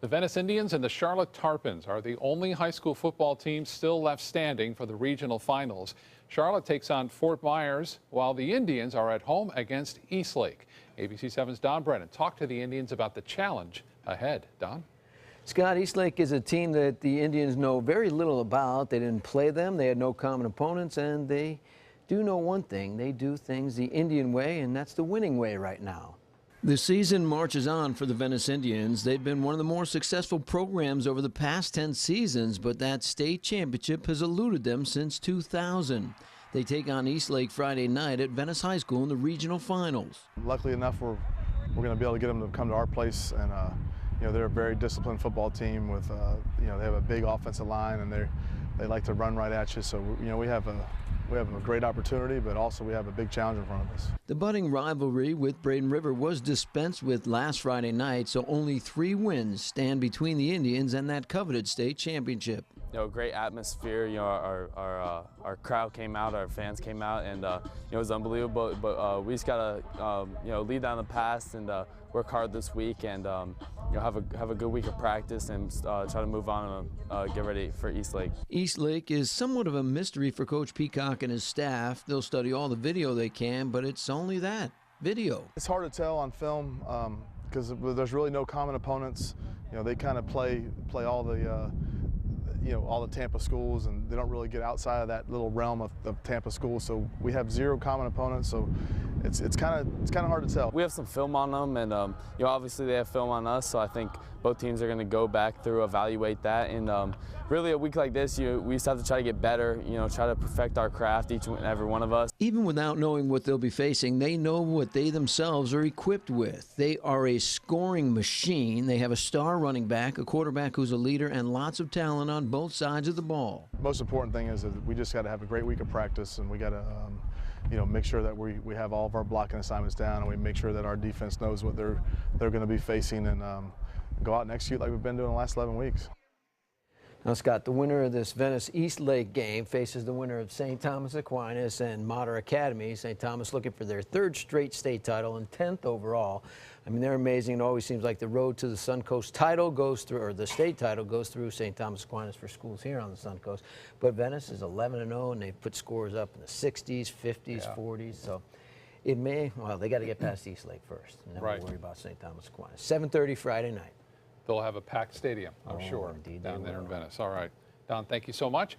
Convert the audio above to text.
The Venice Indians and the Charlotte Tarpons are the only high school football teams still left standing for the regional finals. Charlotte takes on Fort Myers, while the Indians are at home against Eastlake. ABC 7's Don Brennan talked to the Indians about the challenge ahead. Don? Scott, Eastlake is a team that the Indians know very little about. They didn't play them. They had no common opponents, and they do know one thing. They do things the Indian way, and that's the winning way right now. The season marches on for the Venice Indians. They've been one of the more successful programs over the past 10 seasons, but that state championship has eluded them since 2000. They take on Eastlake Friday night at Venice High School in the regional finals. Luckily enough, we're going to be able to get them to come to our place, and they're a very disciplined football team with they have a big offensive line, and they like to run right at you. So we have a great opportunity, but also we have a big challenge in front of us. The budding rivalry with Braden River was dispensed with last Friday night, so only 3 wins stand between the Indians and that coveted state championship. Great atmosphere. Our crowd came out, our fans came out, and it was unbelievable. But we just gotta lead down the pass and work hard this week, and have a good week of practice and try to move on and get ready for Eastlake. Eastlake is somewhat of a mystery for Coach Peacock and his staff. They'll study all the video they can, but it's only that video. It's hard to tell on film because there's really no common opponents. They kind of play all the all the Tampa schools, and they don't really get outside of that little realm of Tampa schools. So we have 0 common opponents. So it's kind of hard to tell. We have some film on them, and obviously they have film on us. So I think both teams are going to go back through, evaluate that, and really a week like this, we just have to try to get better. Try to perfect our craft, each and every one of us. Even without knowing what they'll be facing, they know what they themselves are equipped with. They are a scoring machine. They have a star running back, a quarterback who's a leader, and lots of talent on both sides of the ball. Most important thing is that we just got to have a great week of practice, and we got to make sure that we have all of our blocking assignments down, and we make sure that our defense knows what they're going to be facing, and go out and execute like we've been doing the last 11 weeks. Now, Scott, the winner of this Venice Eastlake game faces the winner of St. Thomas Aquinas and Mater Academy. St. Thomas looking for their 3rd straight state title and 10th overall. I mean, they're amazing. It always seems like the road to the Suncoast title goes through, or the state title goes through St. Thomas Aquinas for schools here on the Suncoast. But Venice is 11-0, and they put scores up in the 60s, 50s, 40s. So it may, well, they got to get past Eastlake first, and then we'll worry about St. Thomas Aquinas. 7:30 Friday night. They'll have a packed stadium, I'm sure, indeed down there in Venice. All right. Don, thank you so much.